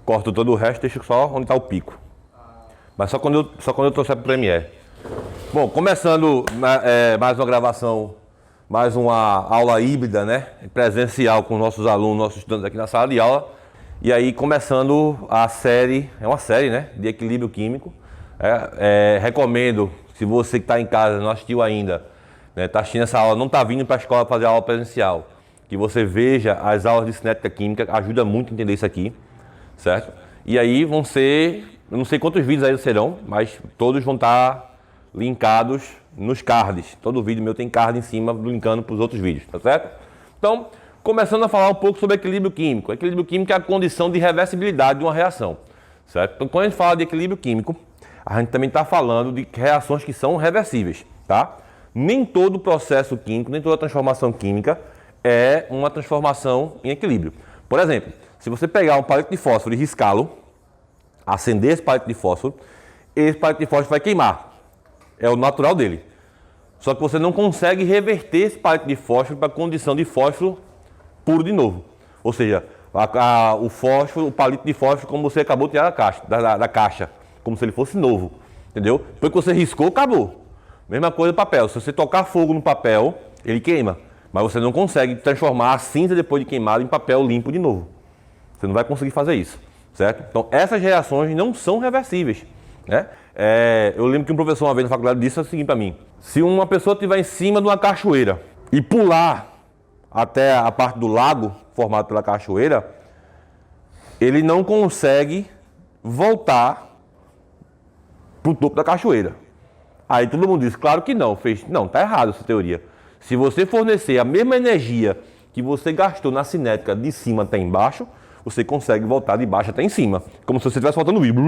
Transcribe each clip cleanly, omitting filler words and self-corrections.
corto todo o resto, deixo só onde está o pico. Mas só quando eu trouxer para o Premiere. Bom, começando mais uma gravação, mais uma aula híbrida, né? Presencial com nossos alunos, nossos estudantes aqui na sala de aula. E aí começando a série, é uma série, né? De equilíbrio químico. Recomendo, se você que está em casa não assistiu ainda, está assistindo essa aula, não está vindo para a escola fazer aula presencial, que você veja as aulas de cinética química, ajuda muito a entender isso aqui, certo? E aí vão ser, eu não sei quantos vídeos aí serão, mas todos vão estar linkados nos cards. Todo vídeo meu tem card em cima, linkando para os outros vídeos, tá certo? Então, começando a falar um pouco sobre equilíbrio químico. Equilíbrio químico é a condição de reversibilidade de uma reação, certo? Então, quando a gente fala de equilíbrio químico, a gente também está falando de reações que são reversíveis, tá? Nem todo processo químico, nem toda transformação química é uma transformação em equilíbrio. Por exemplo, se você pegar um palito de fósforo e riscá-lo, acender esse palito de fósforo vai queimar. É o natural dele. Só que você não consegue reverter esse palito de fósforo para a condição de fósforo puro de novo. Ou seja, o palito de fósforo como você acabou de tirar da caixa, como se ele fosse novo. Entendeu? Depois que você riscou, acabou. Mesma coisa do papel. Se você tocar fogo no papel, ele queima. Mas você não consegue transformar a cinza depois de queimado em papel limpo de novo. Você não vai conseguir fazer isso, certo? Então, essas reações não são reversíveis, né? Eu lembro que um professor uma vez na faculdade disse o seguinte para mim: se uma pessoa estiver em cima de uma cachoeira e pular até a parte do lago formado pela cachoeira, ele não consegue voltar para o topo da cachoeira. Aí todo mundo disse, claro que não. Não, tá errado essa teoria. Se você fornecer a mesma energia que você gastou na cinética de cima até embaixo, você consegue voltar de baixo até em cima. Como se você estivesse soltando vídeo.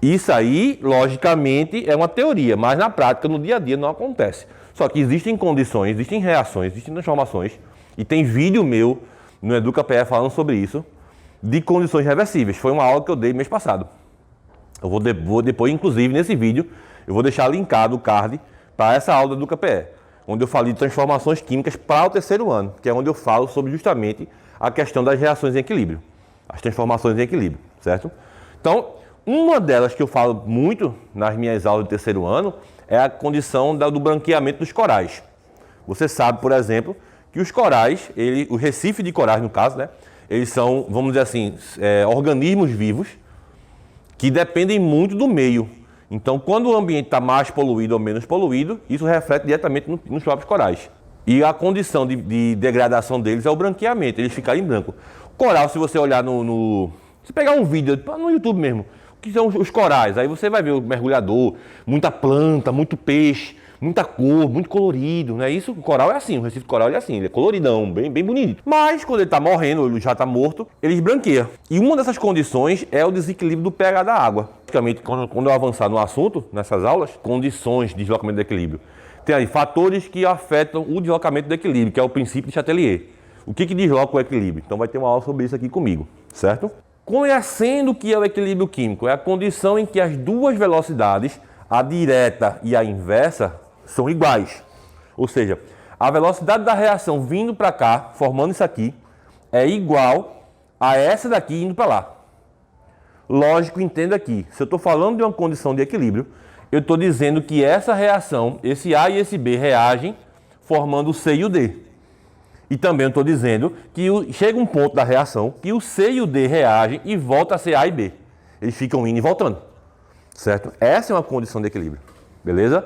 Isso aí, logicamente, é uma teoria, mas na prática, no dia a dia, não acontece. Só que existem condições, existem reações, existem transformações, e tem vídeo meu no EducaPE falando sobre isso, de condições reversíveis. Foi uma aula que eu dei mês passado. Eu vou depois, inclusive, nesse vídeo, eu vou deixar linkado o card para essa aula do EducaPE, onde eu falei de transformações químicas para o terceiro ano, que é onde eu falo sobre justamente a questão das reações em equilíbrio, as transformações em equilíbrio, certo? Então, uma delas que eu falo muito nas minhas aulas do terceiro ano é a condição do branqueamento dos corais. Você sabe, por exemplo, que os corais, o recife de corais no caso, né, eles são, vamos dizer assim, organismos vivos que dependem muito do meio. Então, quando o ambiente está mais poluído ou menos poluído, isso reflete diretamente nos próprios corais. E a condição de degradação deles é o branqueamento, eles ficarem branco. Coral, se você olhar se pegar um vídeo no YouTube mesmo, o que são os corais? Aí você vai ver o mergulhador, muita planta, muito peixe, muita cor, muito colorido, não é isso? O coral é assim, o recife de coral é assim, ele é coloridão, bem bonito. Mas quando ele está morrendo, ele já está morto, ele branqueia. E uma dessas condições é o desequilíbrio do pH da água. Praticamente, quando eu avançar no assunto, nessas aulas, condições de deslocamento do equilíbrio. Tem aí fatores que afetam o deslocamento do equilíbrio, que é o princípio de Chatelier. O que desloca o equilíbrio? Então vai ter uma aula sobre isso aqui comigo, certo? Conhecendo o que é o equilíbrio químico, é a condição em que as duas velocidades, a direta e a inversa, são iguais. Ou seja, a velocidade da reação vindo para cá, formando isso aqui, é igual a essa daqui indo para lá. Lógico, entenda aqui, se eu estou falando de uma condição de equilíbrio, eu estou dizendo que essa reação, esse A e esse B reagem formando o C e o D. E também estou dizendo que chega um ponto da reação que o C e o D reagem e volta a ser A e B. Eles ficam indo e voltando, certo? Essa é uma condição de equilíbrio, beleza?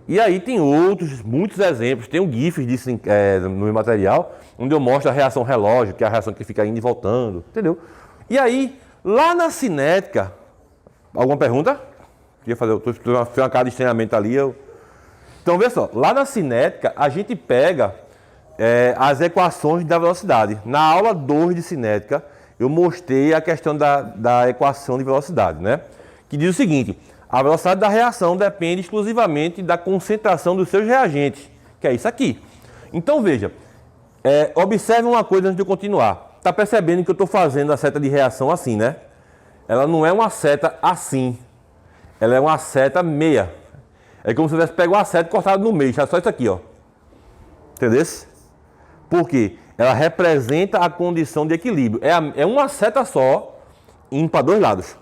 E aí tem muitos exemplos, tem um GIF disso no meu material, onde eu mostro a reação relógio, que é a reação que fica indo e voltando, entendeu? E aí, lá na cinética, alguma pergunta? Eu fiz uma cara de treinamento ali. Então, vê só, lá na cinética, a gente pega as equações da velocidade. Na aula 2 de cinética, eu mostrei a questão da equação de velocidade, né? Que diz o seguinte: a velocidade da reação depende exclusivamente da concentração dos seus reagentes, que é isso aqui. Então, veja, observe uma coisa antes de eu continuar. Está percebendo que eu estou fazendo a seta de reação assim, né? Ela não é uma seta assim. Ela é uma seta meia. É como se eu tivesse pego uma seta e cortado no meio. Só isso aqui, ó. Entendeu? Por quê? Ela representa a condição de equilíbrio. É uma seta só indo para dois lados.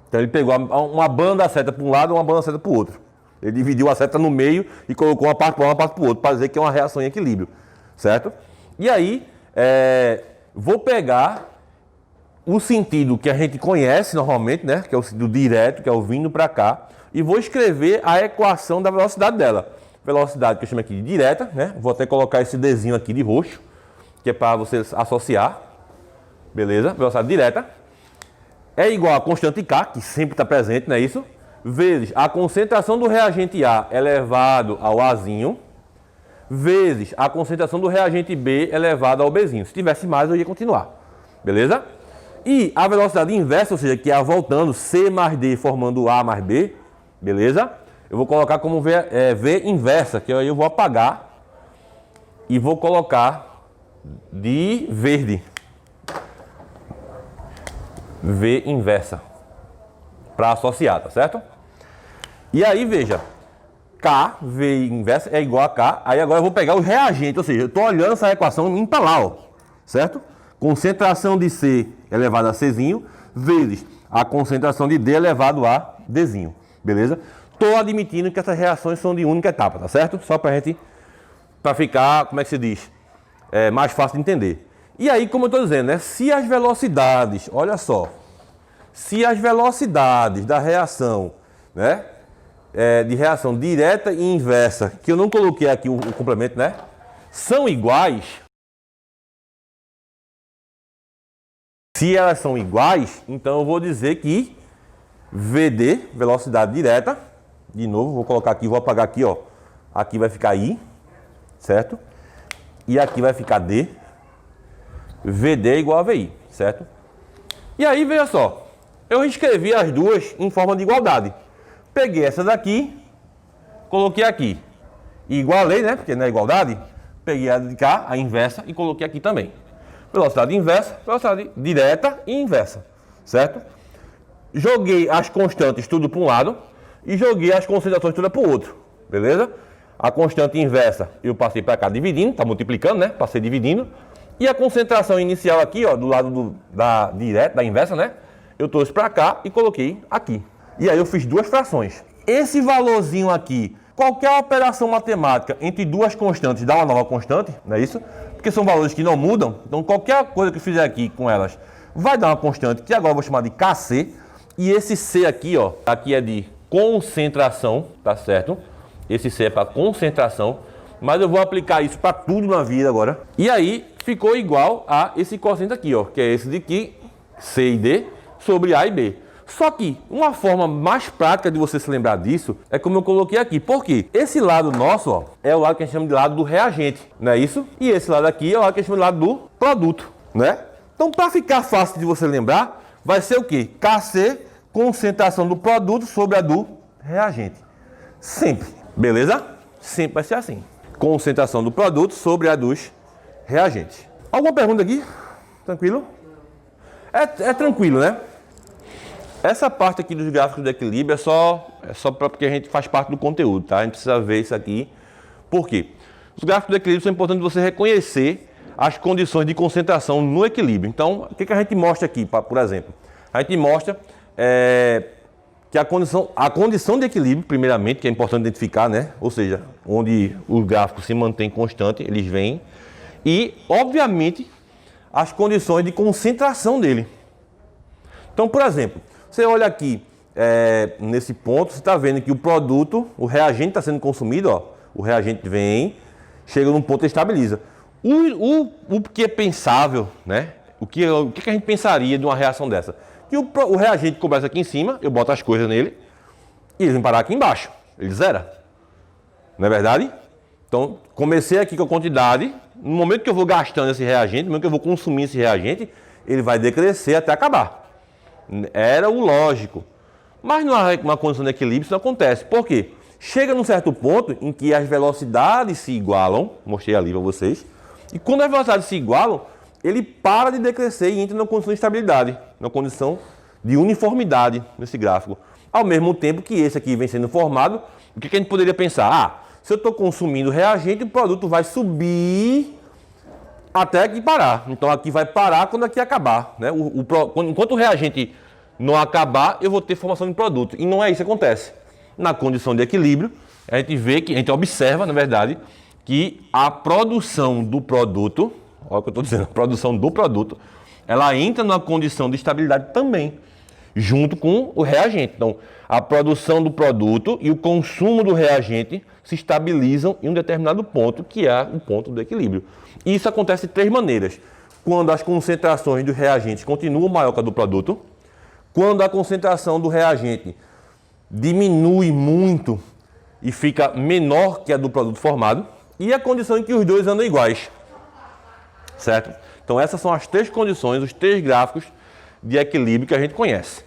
Então ele pegou uma banda da seta para um lado e uma banda da seta para o outro. Ele dividiu a seta no meio e colocou uma parte para uma parte para o outro, para dizer que é uma reação em equilíbrio, certo? E aí, vou pegar o sentido que a gente conhece normalmente, né? Que é o sentido direto, que é o vindo para cá, e vou escrever a equação da velocidade dela. Velocidade que eu chamo aqui de direta, né? Vou até colocar esse Dzinho aqui de roxo, que é para vocês associar. Beleza? Velocidade direta é igual a constante K, que sempre está presente, não é isso? Vezes a concentração do reagente A elevado ao Azinho, vezes a concentração do reagente B elevado ao Bzinho. Se tivesse mais, eu ia continuar. Beleza? E a velocidade inversa, ou seja, que é voltando C mais D formando A mais B, beleza? Eu vou colocar como V inversa, que aí eu vou apagar e vou colocar de verde. V inversa. Para associar, tá certo? E aí, veja. K, V inversa, é igual a K. Aí agora eu vou pegar o reagente, ou seja, eu estou olhando essa equação indo para lá, ó, certo? Concentração de C elevado a Czinho, vezes a concentração de D elevado a Dzinho, beleza? Estou admitindo que essas reações são de única etapa, tá certo? Só para ficar, como é que se diz? Mais fácil de entender. E aí, como eu estou dizendo, né? Se as velocidades, olha só, se as velocidades da reação, né? De reação direta e inversa, que eu não coloquei aqui o complemento, né? São iguais. Se elas são iguais, então eu vou dizer que VD, velocidade direta, de novo, vou colocar aqui, vou apagar aqui, ó. Aqui vai ficar I, certo? E aqui vai ficar D. VD é igual a VI, certo? E aí, veja só, eu escrevi as duas em forma de igualdade. Peguei essa daqui, coloquei aqui. E igualei, né? Porque não é igualdade. Peguei a de cá, a inversa, e coloquei aqui também. Velocidade inversa, velocidade direta e inversa, certo? Joguei as constantes tudo para um lado e joguei as concentrações tudo para o outro, beleza? A constante inversa eu passei para cá dividindo, tá multiplicando, né? Passei dividindo. E a concentração inicial aqui, ó, do lado da direta, da inversa, né? Eu trouxe para cá e coloquei aqui. E aí eu fiz duas frações. Esse valorzinho aqui, qualquer operação matemática entre duas constantes dá uma nova constante, não é isso? Porque são valores que não mudam. Então qualquer coisa que eu fizer aqui com elas vai dar uma constante, que agora eu vou chamar de Kc. E esse C aqui, ó, aqui é de concentração, tá certo? Esse C é para concentração. Mas eu vou aplicar isso para tudo na vida agora. E aí ficou igual a esse quociente aqui, ó, que é esse de aqui, C e D, sobre A e B. Só que uma forma mais prática de você se lembrar disso é como eu coloquei aqui. Por quê? Esse lado nosso, ó, é o lado que a gente chama de lado do reagente, não é isso? E esse lado aqui é o lado que a gente chama de lado do produto, né? Então, para ficar fácil de você lembrar, vai ser o quê? Kc, concentração do produto sobre a do reagente. Sempre, beleza? Sempre vai ser assim. Concentração do produto sobre a dos reagentes. Alguma pergunta aqui? Tranquilo? É tranquilo, né? Essa parte aqui dos gráficos do equilíbrio é só porque a gente faz parte do conteúdo, tá? A gente precisa ver isso aqui. Por quê? Os gráficos do equilíbrio são importantes você reconhecer as condições de concentração no equilíbrio. Então, o que a gente mostra aqui, por exemplo? A gente mostra que a condição de equilíbrio, primeiramente, que é importante identificar, né? Ou seja, onde o gráfico se mantém constante, eles vêm. E, obviamente, as condições de concentração dele. Então, por exemplo, você olha aqui, nesse ponto, você está vendo que o produto, o reagente está sendo consumido, ó. O reagente vem, chega num ponto e estabiliza. O que é pensável, né? O que a gente pensaria de uma reação dessa? Que o reagente começa aqui em cima, eu boto as coisas nele, e ele vem parar aqui embaixo. Ele zera. Não é verdade? Então, comecei aqui com a quantidade. No momento que eu vou gastando esse reagente, no momento que eu vou consumir esse reagente, ele vai decrescer até acabar. Era o lógico. Mas numa condição de equilíbrio isso não acontece. Por quê? Chega num certo ponto em que as velocidades se igualam, mostrei ali para vocês, e quando as velocidades se igualam, ele para de decrescer e entra numa condição de estabilidade, numa condição de uniformidade nesse gráfico. Ao mesmo tempo que esse aqui vem sendo formado, o que a gente poderia pensar? Se eu estou consumindo reagente, o produto vai subir até aqui parar. Então aqui vai parar quando aqui acabar, né? Enquanto o reagente não acabar, eu vou ter formação de produto. E não é isso que acontece. Na condição de equilíbrio, a gente observa, na verdade, que a produção do produto, olha o que eu estou dizendo, a produção do produto, ela entra numa condição de estabilidade também, junto com o reagente. Então, a produção do produto e o consumo do reagente se estabilizam em um determinado ponto, que é o ponto do equilíbrio. E isso acontece de três maneiras. Quando as concentrações dos reagentes continuam maior que a do produto, quando a concentração do reagente diminui muito e fica menor que a do produto formado, e a condição em que os dois andam iguais. Certo? Então essas são as três condições, os três gráficos de equilíbrio que a gente conhece.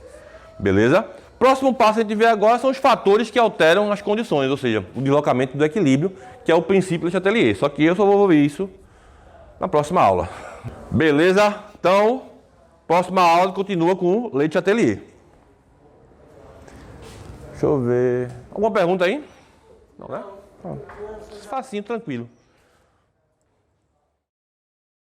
Beleza? Próximo passo a gente vê agora são os fatores que alteram as condições, ou seja, o deslocamento do equilíbrio, que é o princípio de Chatelier. Só que eu só vou ver isso na próxima aula. Beleza? Então, próxima aula continua com o Lei de Chatelier. Deixa eu ver. Alguma pergunta aí? Não, né? Facinho, tranquilo.